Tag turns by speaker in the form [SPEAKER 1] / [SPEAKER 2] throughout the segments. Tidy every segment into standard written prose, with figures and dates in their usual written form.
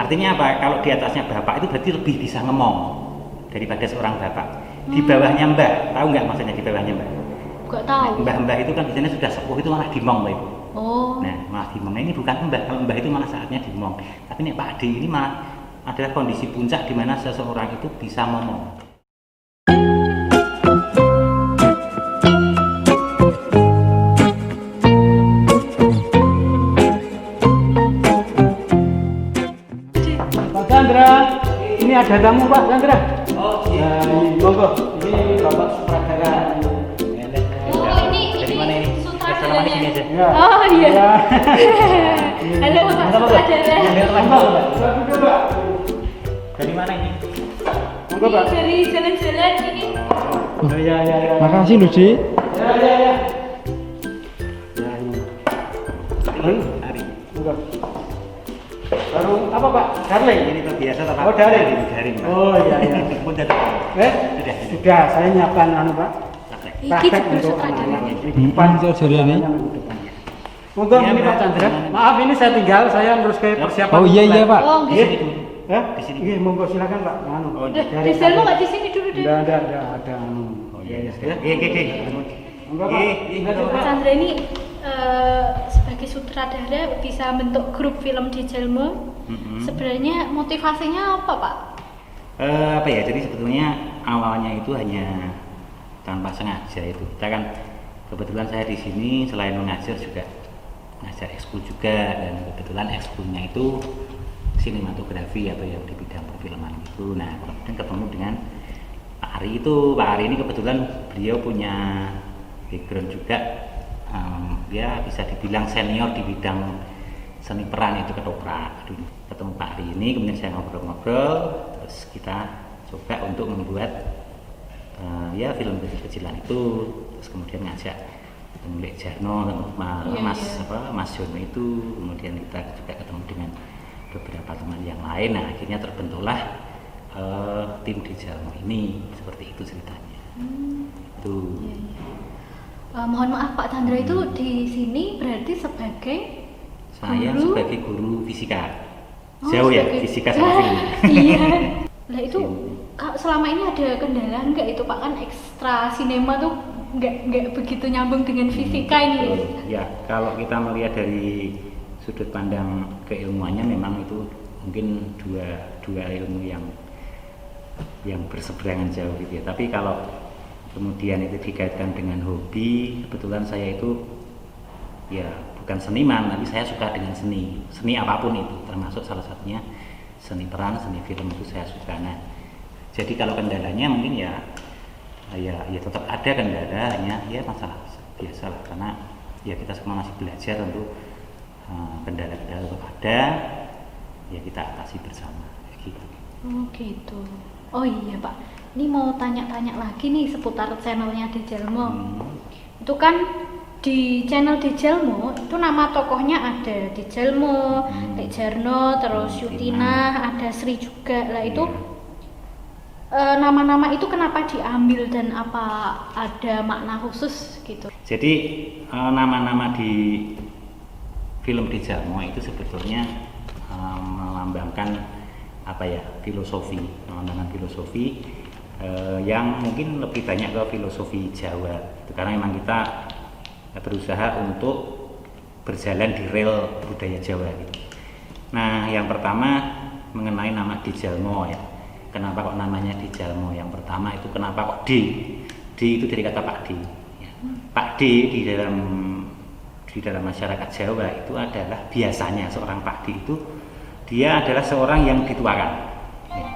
[SPEAKER 1] Artinya apa? Kalau di atasnya bapak itu berarti lebih bisa ngomong daripada seorang bapak. Di bawahnya mbah, tahu nggak maksudnya di bawahnya mbah?
[SPEAKER 2] Nggak tahu.
[SPEAKER 1] Nah, mbah-mbah itu kan biasanya sudah sepuh itu malah dimong loh ibu.
[SPEAKER 2] Oh.
[SPEAKER 1] Nah, malah dimong. Nah, ini bukan mbah. Kalau mbah itu malah saatnya dimong. Tapi nih Pak Adi ini malah adalah kondisi puncak di mana seseorang itu bisa ngomong.
[SPEAKER 3] Pak Chandra, ini ada tamu Pak Chandra.
[SPEAKER 1] Oh iya.
[SPEAKER 3] Nah, ini monggo. Ini Bapak sutradara.
[SPEAKER 2] Oh, ini
[SPEAKER 1] Dari mana ini?
[SPEAKER 2] sutradaranya.
[SPEAKER 1] Di sini aja.
[SPEAKER 3] Ya.
[SPEAKER 2] Oh iya.
[SPEAKER 3] Ya.
[SPEAKER 2] Halo Pak
[SPEAKER 1] Monggo, Pak.
[SPEAKER 2] sutradara.
[SPEAKER 1] Yang
[SPEAKER 3] Monggo, Pak. Monggo, Pak.
[SPEAKER 1] Dari mana ini?
[SPEAKER 3] Monggo, Pak.
[SPEAKER 2] Dari jalan-jalan ini.
[SPEAKER 3] Oh, ya.
[SPEAKER 4] Makasih Luci.
[SPEAKER 3] Ya. Ya, ini.
[SPEAKER 1] Hari.
[SPEAKER 3] Monggo. Baru apa Pak? Darling.
[SPEAKER 1] Ini tuh biasa Pak.
[SPEAKER 3] Oh, daring.
[SPEAKER 1] Daring. Pak.
[SPEAKER 3] Oh, iya.
[SPEAKER 1] Pun sudah. Sudah.
[SPEAKER 3] Sudah, saya nyiapkan anu Pak.
[SPEAKER 1] Praktek.
[SPEAKER 2] Iki
[SPEAKER 3] Praktek
[SPEAKER 2] juga
[SPEAKER 3] untuk
[SPEAKER 2] sutradara.
[SPEAKER 3] anak-anak.
[SPEAKER 4] Depan jari ini.
[SPEAKER 3] Monggo
[SPEAKER 1] Iya,
[SPEAKER 3] ini
[SPEAKER 1] Pak.
[SPEAKER 3] Pak Chandra. Maaf ini saya tinggal, saya terus ke persiapan.
[SPEAKER 4] Oh iya Pak.
[SPEAKER 2] Oh,
[SPEAKER 1] Di
[SPEAKER 2] gitu.
[SPEAKER 1] sini dulu.
[SPEAKER 3] Hah?
[SPEAKER 1] Di sini.
[SPEAKER 3] Iya, monggo silakan Pak. Anu.
[SPEAKER 1] Oh,
[SPEAKER 2] Di sini nggak di sini dulu deh.
[SPEAKER 3] Enggak ada anu.
[SPEAKER 1] Oh iya. Oke.
[SPEAKER 3] Monggo Pak.
[SPEAKER 1] Iya.
[SPEAKER 2] Pak Chandra ini sebagai sutradara bisa bentuk grup film di Jelmo. Sebenarnya motivasinya apa Pak?
[SPEAKER 1] Apa ya? Jadi sebetulnya awalnya itu hanya tanpa sengaja itu. Kita kan kebetulan saya di sini selain mengajar juga mengajar ekskul juga, dan kebetulan ekskulnya itu sinematografi atau yang di bidang perfilman itu. Nah, kemudian ketemu dengan Pak Ari itu. Pak Ari ini kebetulan beliau punya background juga, dia bisa dibilang senior di bidang seni peran itu ketoprak. Ketemu Pak Ari ini, kemudian saya ngobrol-ngobrol, terus kita coba untuk membuat ya film kecil-kecilan itu. Terus kemudian ngajak Lek Jarno, Mas Jono itu, kemudian kita juga ketemu dengan beberapa teman yang lain. Nah, akhirnya terbentuklah tim di Jalmo ini. Seperti itu ceritanya. Tuh.
[SPEAKER 2] Mohon maaf Pak Chandra itu di sini berarti sebagai
[SPEAKER 1] Saya
[SPEAKER 2] guru?
[SPEAKER 1] sebagai guru fisika.
[SPEAKER 2] Oh,
[SPEAKER 1] Jauh ya,
[SPEAKER 2] sebagai-
[SPEAKER 1] fisika sama film.
[SPEAKER 2] Iya. Nah itu selama ini ada kendala nggak itu Pak, kan ekstra sinema tuh nggak begitu nyambung dengan fisika ini.
[SPEAKER 1] Ya, kalau kita melihat dari sudut pandang keilmuannya memang itu mungkin dua ilmu yang berseberangan jauh gitu ya. Tapi kalau kemudian itu dikaitkan dengan hobi, kebetulan saya itu ya bukan seniman, tapi saya suka dengan seni apapun itu, termasuk salah satunya seni peran, seni film itu saya suka. Nah, jadi kalau kendalanya mungkin ya tetap ada kendalanya, ya masalah biasa lah, karena ya kita semua masih belajar untuk kendala-kendala tetap ada, ya kita atasi bersama gitu.
[SPEAKER 2] Oh gitu. Oh iya Pak, ini mau tanya-tanya lagi nih seputar channelnya Dejelmo. Itu kan di channel Dejelmo itu nama tokohnya ada Dejelmo, Lek Jarno, terus Yutina, ada Sri juga. Lah itu nama-nama itu kenapa diambil dan apa ada makna khusus gitu?
[SPEAKER 1] Jadi nama-nama di film Dejelmo itu sebetulnya melambangkan apa ya, melambangkan filosofi yang mungkin lebih banyak ke filosofi Jawa. Itu karena memang kita berusaha untuk berjalan di rel budaya Jawa gitu. Nah, yang pertama mengenai nama Dejelmo ya. Kenapa kok namanya Dejelmo? Yang pertama itu kenapa kok D? D itu dari kata Pak D. Ya. Pak D di dalam masyarakat Jawa itu adalah biasanya seorang Pak D itu dia adalah seorang yang dituakan. Ya.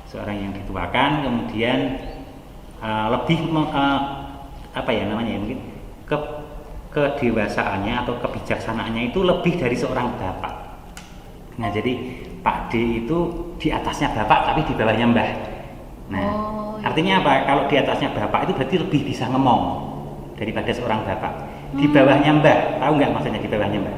[SPEAKER 1] Seorang yang dituakan, kemudian lebih apa ya namanya ya, mungkin kedewasaannya atau kebijaksanaannya itu lebih dari seorang bapak. Nah, jadi Pak D itu di atasnya bapak tapi di bawahnya mbah. Nah, artinya apa? Kalau di atasnya bapak itu berarti lebih bisa ngomong daripada seorang bapak. Di bawahnya mbah, tahu nggak maksudnya di bawahnya mbah?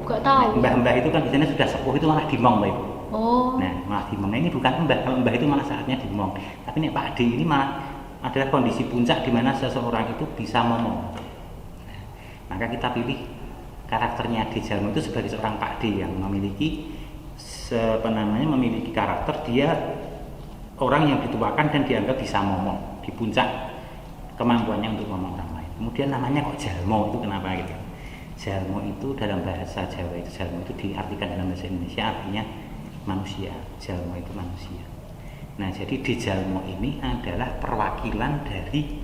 [SPEAKER 2] Nggak tahu.
[SPEAKER 1] Mbah-mbah itu kan biasanya sudah sepuh itu malah dimong loh ibu.
[SPEAKER 2] Oh.
[SPEAKER 1] Nah, malah dimong. Nah, ini bukan mbah. Kalau mbah itu malah saatnya dimong. Tapi nih Pak D ini malah adalah kondisi puncak di mana seseorang itu bisa ngomong. Nah, maka kita pilih karakternya Dejelmo itu sebagai seorang Pak D yang memiliki memiliki karakter dia orang yang dituakan dan dianggap bisa ngomong di puncak kemampuannya untuk ngomong orang lain. Kemudian namanya kok Jalmo, itu kenapa gitu? Jalmo itu dalam bahasa Jawa itu Jalmo itu diartikan dalam bahasa Indonesia artinya manusia. Jalmo itu manusia. Nah, jadi di Jalmo ini adalah perwakilan dari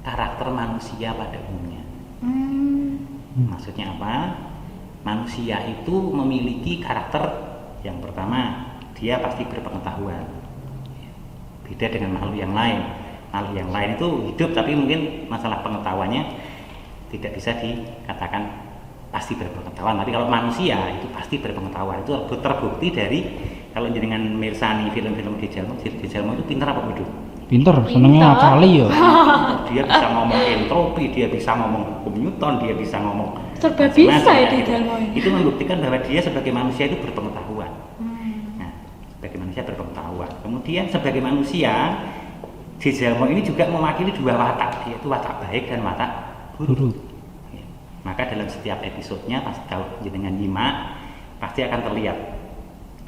[SPEAKER 1] karakter manusia pada umumnya. Maksudnya apa? Manusia itu memiliki karakter yang pertama, dia pasti berpengetahuan. Beda dengan makhluk yang lain. Makhluk yang lain itu hidup tapi mungkin masalah pengetahuannya tidak bisa dikatakan pasti berpengetahuan. Tapi kalau manusia itu pasti berpengetahuan. Itu terbukti dari kalau jenengan mirsani film-film di Jalmo itu pintar apa bodoh?
[SPEAKER 3] Pinter, senengnya kali ya.
[SPEAKER 1] Dia bisa ngomong entropi, dia bisa ngomong hukum Newton, dia bisa ngomong
[SPEAKER 2] serba bisa ya di
[SPEAKER 1] gitu.
[SPEAKER 2] Jalmo ini.
[SPEAKER 1] Itu membuktikan bahwa dia sebagai manusia itu berpengetahuan. Nah, sebagai manusia berpengetahuan. Kemudian sebagai manusia di Jalmo ini juga mewakili dua watak, yaitu watak baik dan watak buruk. Ya. Maka dalam setiap episodenya pasti kalau jenengan nyimak pasti akan terlihat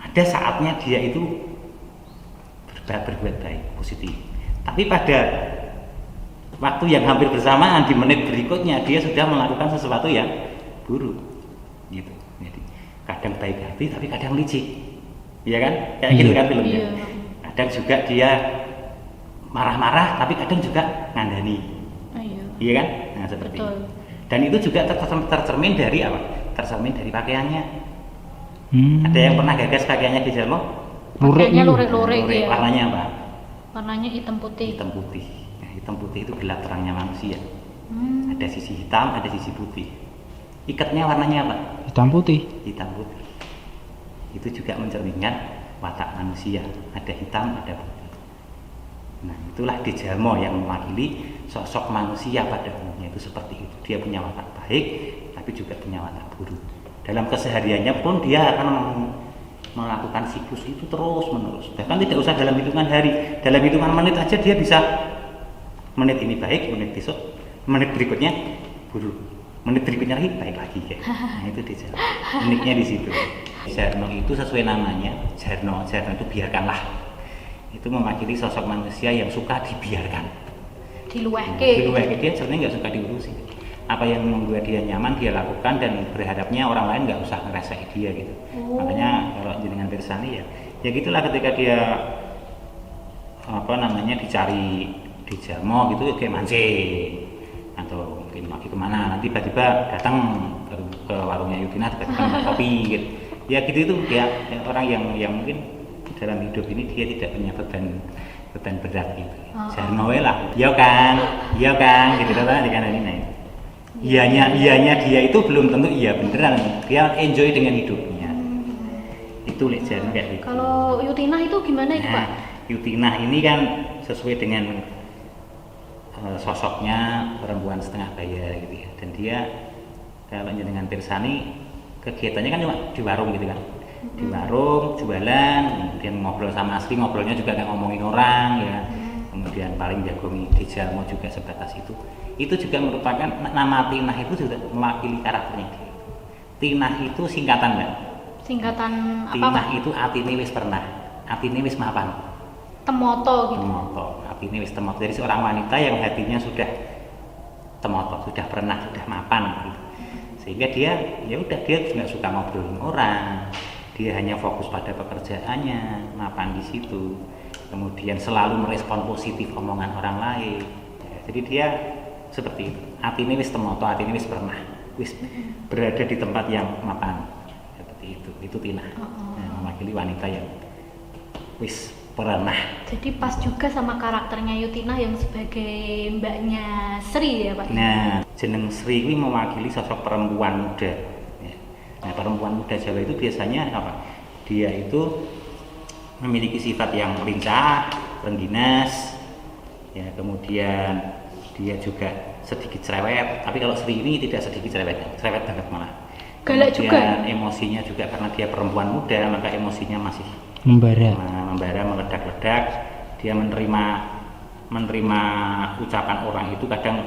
[SPEAKER 1] ada saatnya dia itu berbuat baik, positif. Tapi pada waktu yang hampir bersamaan di menit berikutnya dia sudah melakukan sesuatu yang buruk, gitu. Jadi kadang baik hati tapi kadang licik, ya kan? Kayak gitu kan filmnya.
[SPEAKER 2] Iya.
[SPEAKER 1] Kadang juga dia marah-marah tapi kadang juga ngandani, iya kan? Nah seperti
[SPEAKER 2] Betul.
[SPEAKER 1] itu. Dan itu juga tercermin dari apa? Tercermin dari pakaiannya. Ada yang pernah gagas pakaiannya di Jalmo?
[SPEAKER 2] Pakaiannya lurik-lurik ya.
[SPEAKER 1] Warnanya apa?
[SPEAKER 2] Warnanya hitam putih.
[SPEAKER 1] Hitam putih. Nah, hitam putih itu gelap terangnya manusia. Ada sisi hitam, ada sisi putih. Ikatnya warnanya apa?
[SPEAKER 3] Hitam putih.
[SPEAKER 1] Hitam putih. Itu juga mencerminkan watak manusia. Ada hitam, ada putih. Nah, itulah di Jalmo yang mewakili sosok manusia pada umumnya itu seperti itu. Dia punya watak baik, tapi juga punya watak buruk. Dalam kesehariannya pun dia akan melakukan siklus itu terus menerus. Bahkan tidak usah dalam hitungan hari, dalam hitungan menit aja dia bisa. Menit ini baik, menit besok, menit berikutnya buruk, menit berikutnya lagi baik lagi ya. Nah itu di Jalmo. Uniknya di situ. Jarno itu sesuai namanya, Jarno itu biarkanlah. Itu mewakili sosok manusia yang suka dibiarkan. Diluwehke dia sebenarnya nggak suka diurusi. Apa yang membuat dia nyaman dia lakukan dan berharapnya orang lain nggak usah ngerasain dia gitu. Makanya kalau jenengan pirsani ya gitulah ketika dia dicari di Jalmo gitu kayak mancing atau mungkin lagi kemana nanti tiba-tiba datang ke warungnya Yutina tiba-tiba minta kopi gitu. Ya gitu itu ya orang yang mungkin dalam hidup ini dia tidak punya beban berat gitu. Jarno lah. Iya kan gitu kan ini. Iyanya dia itu belum tentu iya beneran. Dia enjoy dengan hidupnya. Itu lek Jarno kayak gitu.
[SPEAKER 2] Kalau Yutina itu gimana itu, Pak?
[SPEAKER 1] Yutina ini kan sesuai dengan sosoknya perempuan setengah bayar gitu ya. Dan dia kalau dengan pirsani kegiatannya kan cuma di warung gitu kan. Di warung jualan, kemudian ngobrol sama Asri, ngobrolnya juga nggak ngomongin orang ya. Kemudian paling jagomi di Jalmo juga sebatas itu. Itu juga merupakan nama Tinah itu juga mewakili karakternya. Tinah itu singkatan Mbak.
[SPEAKER 2] Singkatan apa?
[SPEAKER 1] Tinah itu atine wis pernah, atine wis mapan.
[SPEAKER 2] Temoto gitu.
[SPEAKER 1] Temoto, atine wis temoto. Dari seorang wanita yang hatinya sudah temoto, sudah pernah, sudah mapan gitu. Sehingga dia nggak suka ngobrolin orang. Dia hanya fokus pada pekerjaannya, mapan di situ. Kemudian selalu merespon positif omongan orang lain. Ya, jadi dia seperti itu. Atine wis temoto, atine wis pernah, wis berada di tempat yang mapan. Seperti itu. Itu Tinah. Mewakili wanita yang wis pernah.
[SPEAKER 2] Jadi pas juga sama karakternya Yutina yang sebagai mbaknya Sri ya, Pak.
[SPEAKER 1] Nah, jeneng Sri ini mewakili sosok perempuan muda. Nah, perempuan muda Jawa itu biasanya apa? Dia itu memiliki sifat yang lincah, rengginas, ya kemudian dia juga sedikit cerewet. Tapi kalau Sri ini tidak sedikit cerewet banget malah.
[SPEAKER 2] Galak juga.
[SPEAKER 1] Emosinya juga karena dia perempuan muda, maka emosinya masih membara, meledak-ledak. Dia menerima ucapan orang itu kadang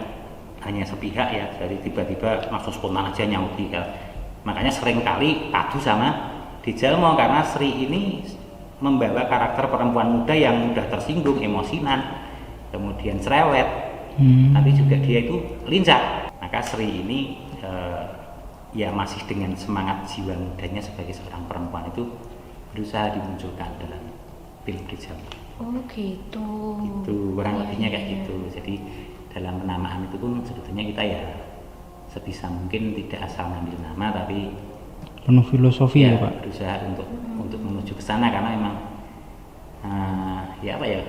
[SPEAKER 1] hanya sepihak ya, jadi tiba-tiba langsung spontan aja nyauti kan. Makanya sering kali padu sama dijelmo, karena Sri ini membawa karakter perempuan muda yang mudah tersinggung, emosinan, kemudian cerewet, tapi juga dia itu lincah. Maka Sri ini ya masih dengan semangat jiwa mudanya sebagai seorang perempuan itu berusaha dimunculkan dalam film Dijelmo.
[SPEAKER 2] Oh gitu.
[SPEAKER 1] Itu kurang lebihnya kayak
[SPEAKER 2] Iya.
[SPEAKER 1] gitu. Jadi dalam penamaan itu pun sebetulnya kita ya sebisa mungkin tidak asal ngambil nama, tapi
[SPEAKER 3] Penuh filosofi ya Pak.
[SPEAKER 1] berusaha untuk menuju ke sana, karena memang ya apa ya,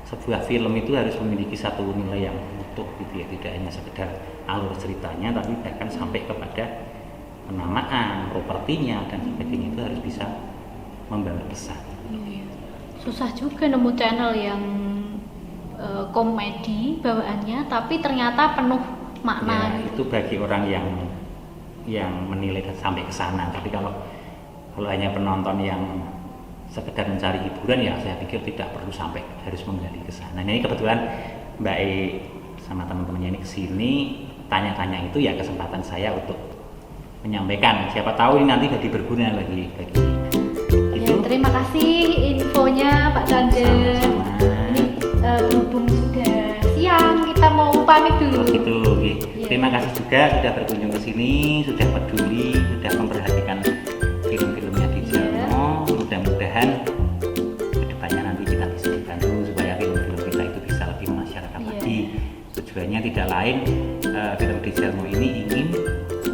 [SPEAKER 1] sebuah film itu harus memiliki satu nilai yang utuh gitu ya, tidak hanya sekedar alur ceritanya, tapi bahkan sampai kepada penamaan, propertinya dan sebagainya itu harus bisa membawa pesan.
[SPEAKER 2] Iya. Susah juga nemu channel yang komedi bawaannya, tapi ternyata penuh makna.
[SPEAKER 1] Ya, itu bagi orang yang menilai sampai ke sana. Tapi kalau hanya penonton yang sekedar mencari hiburan, ya saya pikir tidak perlu sampai harus menggali ke sana. Nah, ini kebetulan Mbak E sama teman-temannya ini kesini tanya-tanya, itu ya kesempatan saya untuk menyampaikan. Siapa tahu ini nanti jadi berguna bagi
[SPEAKER 2] Ya,
[SPEAKER 1] itu.
[SPEAKER 2] terima kasih infonya Pak Chandra.
[SPEAKER 1] Sama-sama.
[SPEAKER 2] Ini berhubung sudah siang, kita mau pamit dulu.
[SPEAKER 1] Gitu, oke.
[SPEAKER 2] Iya.
[SPEAKER 1] Terima kasih juga sudah berkunjung ke sini, sudah peduli, sudah memperhatikan film-filmnya Dijelmo. Mudah-mudahan kedepannya nanti kita bisa dibantu supaya film-film kita itu bisa lebih masyarakat
[SPEAKER 2] Iya.
[SPEAKER 1] lagi. Tujuannya tidak lain, film Dijelmo ini ingin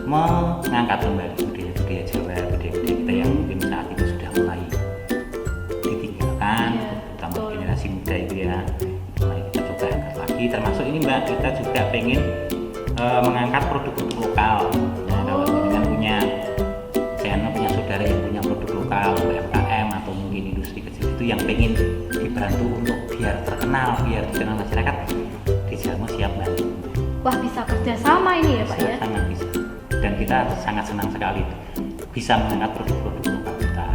[SPEAKER 1] mengangkat kembali budaya-budaya Jawa, budaya-budaya kita yang mungkin saat ini sudah mulai ditinggalkan,
[SPEAKER 2] Iya,
[SPEAKER 1] terutama
[SPEAKER 2] betul.
[SPEAKER 1] generasi muda itu ya. Mulai kita coba angkat lagi, termasuk ini Mbak, kita juga pengen mengangkat produk-produk lokal. Nah, kalau dengan punya channel, punya saudara yang punya produk lokal, UMKM atau mungkin industri kecil itu yang pengen dibantu untuk biar terkenal, biar dikenal masyarakat, Dijelmo siap bantu.
[SPEAKER 2] Wah, bisa kerjasama ini ya Pak ya.
[SPEAKER 1] Sangat bisa. Dan kita sangat senang sekali bisa mengangkat produk-produk lokal kita.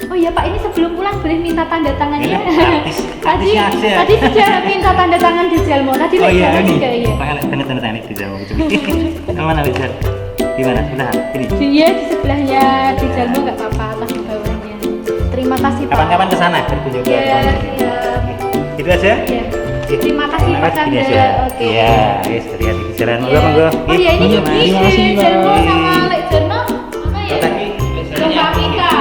[SPEAKER 2] Oh iya Pak, ini sebelum pulang boleh minta tanda tangannya.
[SPEAKER 1] Ya, artis-
[SPEAKER 2] tadi
[SPEAKER 1] artisnya aja.
[SPEAKER 2] tadi sudah minta tanda tangan Dijelmo. Tadi
[SPEAKER 1] Oh iya,
[SPEAKER 2] Dijelmo
[SPEAKER 1] ini.
[SPEAKER 2] juga iya.
[SPEAKER 1] Pakai tanda tangan Dijelmo gitu. Mana Rizal? Gimana? Sudah? Ini.
[SPEAKER 2] Iya, di sebelahnya Dijelmo nggak apa-apa, atas di bawahnya. Terima kasih Pak.
[SPEAKER 1] Kapan-kapan ke sana berkunjung ke
[SPEAKER 2] Iya,
[SPEAKER 1] sana.
[SPEAKER 2] iya.
[SPEAKER 1] Gitu aja?
[SPEAKER 2] Iya. Terima kasih Pak
[SPEAKER 1] Gini
[SPEAKER 2] Chandra.
[SPEAKER 1] aja.
[SPEAKER 2] Oke.
[SPEAKER 1] Iya, wis hati-hati di jalan.
[SPEAKER 2] Iya.
[SPEAKER 1] Monggo.
[SPEAKER 2] Oh iya, ini
[SPEAKER 3] Terima kasih, Pak.
[SPEAKER 2] Dijelmo sama Lek Jono apa ya?
[SPEAKER 1] Tadi
[SPEAKER 2] Lomba kita.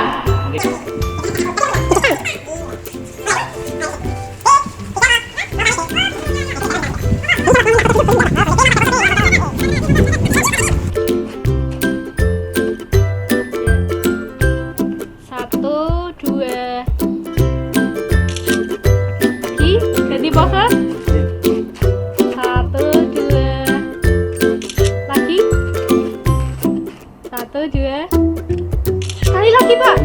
[SPEAKER 2] Satu, dua. Ganti pose. Satu, dua. Lagi. Satu, dua. Sekali lagi Pak.